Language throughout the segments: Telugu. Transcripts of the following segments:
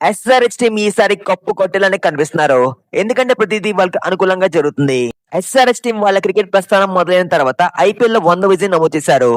ఎస్ఆర్హెచ్ టీం ఈసారి కప్పు కొట్టేలానే కనిపిస్తున్నారు. ఎందుకంటే ప్రతిదీ వాళ్ళకి అనుకూలంగా జరుగుతుంది. ఎస్ఆర్హెచ్ టీం వాళ్ళ క్రికెట్ ప్రస్థానం మొదలైన తర్వాత ఐపీఎల్ లో 100 విజయం నమోదు చేశారు.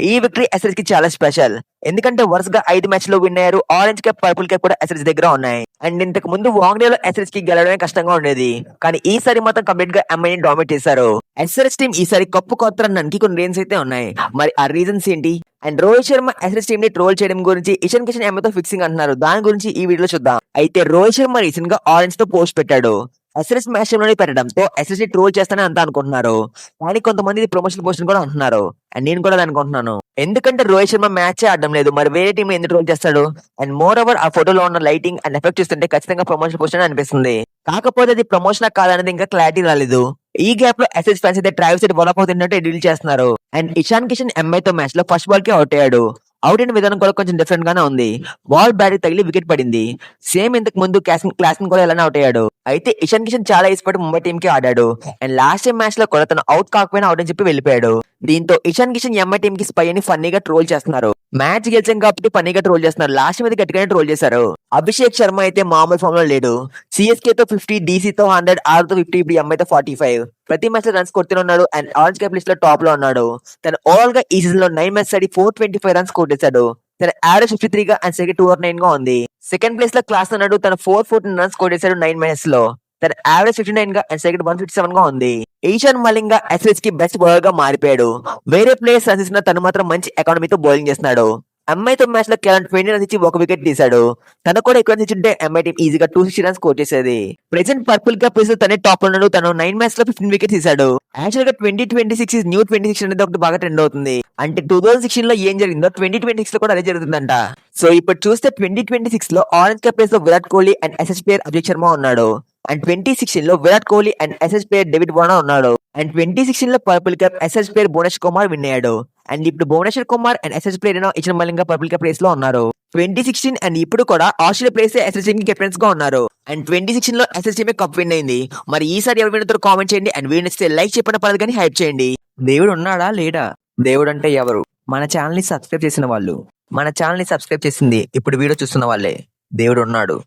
ఈ విక్టరీ ఎస్ఆర్హెచ్ కి చాలా స్పెషల్. ఎందుకంటే వరుసగా 5 మ్యాచ్ లో విన్ అయ్యారు. ఆరెంజ్ క్యాప్, పర్పుల్ క్యాప్ కూడా ఎస్ఆర్హెచ్ దగ్గర ఉన్నాయి. అండ్ ఇంతకు ముందు వాంగ్డేలో ఎస్ఆర్హెచ్ కి గెలవడమే కష్టంగా ఉండేది. కానీ ఈసారి మాత్రం కంప్లీట్ గా ఎంఐని డామినేట్ చేశారు. ఎస్ఆర్హెచ్ టీం ఈసారి కప్పు కొత్తడానికి కొన్ని రీజన్స్ అయితే ఉన్నాయి. మరి ఆ రీజన్స్ ఏంటి? And Rohit Sharma SRH team ని ట్రోల్ చేయడం గురించి, ఇషాన్ కిషన్ ఎంఐతో ఫిక్సింగ్ అంటున్నారు. దాని గురించి ఈ వీడియోలో చూద్దాం. అయితే రోహిత్ శర్మ రీసెంట్ గా ఆరెంజ్ తో పోస్ట్ పెట్టాడు. ఎస్ఆర్హెచ్ మ్యాచ్ లోనే పెట్టడంతో ఎస్ఆర్హెచ్ ని ట్రోల్ చేస్తానని అంతా అనుకుంటున్నారు. కానీ కొంతమంది ఇది ప్రమోషన్ పోస్ట్ కూడా అంటున్నారు. అండ్ నేను కూడా అనుకుంటున్నాను. ఎందుకంటే రోహిత్ శర్మ మ్యాచ్ ఆడడం లేదు, మరి వేరే టీం ఎందుకు ట్రోల్ చేస్తాడు? అండ్ మోర్ ఓవర్ ఆ ఫోటోలో ఉన్న లైటింగ్ అండ్ ఎఫెక్ట్ చూస్తుంటే ఖచ్చితంగా ప్రమోషన్ పోస్ట్ అని అనిపిస్తుంది. కాకపోతే అది ప్రమోషన్ కాదనేది ఇంకా క్లారిటీ రాలేదు. ఈ గ్యాప్ లో ఎస్ఆర్హెచ్ ఫ్యాన్స్ అయితే ట్రావిస్ అయితే బాల్ అవుతున్నట్టు డీల్ చేస్తున్నారు. అండ్ ఇషాన్ కిషన్ ఎంఐతో మ్యాచ్ లో ఫస్ట్ బాల్ కి అవుట్ అయ్యాడు. అవుట్ అయిన విధానం కూడా కొంచెం డిఫరెంట్ గానే ఉంది. బాల్ బ్యాట్ తగిలి వికెట్ పడింది. సేమ్ ఇంతకు ముందు క్లాసిన్ కూడా ఇలానే అవుట్ అయ్యాడు. అయితే ఇషాన్ కిషన్ చాలా ఇష్టపడి ముంబై టీం కి ఆడాడు. అండ్ లాస్ట్ టైం మ్యాచ్ లో కూడా తను అవుట్ కాకపోయినా అవుట్ అని చెప్పి వెళ్ళిపోయాడు. దీంతో ఇషాన్ కిషన్ ఎంఐ టీం కి స్పై అని ఫన్నీగా ట్రోల్ చేస్తున్నారు. మ్యాచ్ గెలిచాం కాబట్టి ఫన్నీగా ట్రోల్ చేస్తున్నారు. లాస్ట్ మీద గట్టిగానే ట్రోల్ చేశారు. అభిషేక్ శర్మ అయితే మామూలు ఫామ్ లో లేడు. సిఎస్కే తో 50, డీసీతో 100, ఆర్ తో 50, ఇప్పుడు ఎంఐతో 45. ప్రతి మ్యాచ్ లో రన్స్ కొడుతూనే ఉన్నాడు. అండ్ ఆరెంజ్ క్యాప్ లిస్ట్ లో టాప్ లో ఉన్నాడు. తను ఓవరాల్ గా ఈ సీజన్ లో 9 మ్యాచ్ ఆడి 425 రన్స్ కొట్టేశాడు. తన యావరేజ్ 53 గా అండ్ సెకండ్ 209 గా ఉంది. సెకండ్ ప్లేస్ లో క్లాస్ ఉన్నాడు. తన 414 రన్స్ కొట్టేశాడు 9 మ్యాచెస్ లో. తన యావరేజ్ 59 గా అండ్ సెకండ్ 157 గా ఉంది. ఈశాన్ మలింగ ఎస్ఆర్హెచ్ కి బెస్ట్ బౌలర్ గా మారిపోయాడు. వేరే ప్లేయర్స్ రన్స్ ఇస్తున్న తను మాత్రం మంచి ఎకానమీతో బౌలింగ్ చేస్తున్నాడు. ఎంఐతో మ్యాచ్ లో కేవలం 20 రన్స్ ఇచ్చి ఒక వికెట్ తీశాడు. తను కూడా ఎక్కువ రన్స్ ఇచ్చింటే ఎంఐ టీం ఈజీగా 260 రన్స్ స్కోర్ చేసేది. ప్రెసెంట్ పర్పుల్ క్యాప్ ప్లేస్ తనే టాప్ లో ఉన్నాడు. తను 9 మ్యాచ్ లో 15 వికెట్స్ తీశాడు. యాక్చువల్ గా 2026 న్యూ 26 అనేది ఒకటి బాగా ట్రెండ్ అవుతుంది. అంటే 2016 లో ఏం జరిగిందో 2026 లో కూడా అదే జరుగుతుందంట. సో ఇప్పుడు చూస్తే 2026 లో ఆరెంజ్ క్యాప్ ప్లేస్ లో Virat Kohli and SS player Abhishek Sharma ఉన్నాడు. అండ్ 2016 లో Virat Kohli and SS player David Warner ఉన్నాడు. అండ్ 2016 లో purple cap SS player Bhuvneshwar Kumar win అయ్యాడు. అండ్ ఇప్పుడు Bhuvneshwar Kumar and SS player Ishan Malinga purple cap place లో ఉన్నారు. 2016 అండ్ ఇప్పుడు కూడా ఆస్ట్రేలియా ప్లేస్ ఎస్ఎస్ టీమ్ కి కెప్టెన్స్ గా ఉన్నారు. అండ్ 2016 లో ఎస్ఎస్ టీమే కప్ విన్ అయింది. మరి ఈసారి ఎవరు విన్నతో కామెంట్ చేయండి. అండ్ వీడియో నచ్చితే లైక్ చెప్పిన పర్లేదు కానీ హైప్ చేయండి. దేవుడు ఉన్నాడా లేడా? దేవుడు అంటే ఎవరు? మన ఛానల్ ని సబ్స్క్రైబ్ చేసిన వాళ్ళు. మన ఛానల్ ని సబ్స్క్రైబ్ చేసింది ఇప్పుడు వీడియో చూస్తున్న వాళ్ళే. దేవుడు ఉన్నాడు.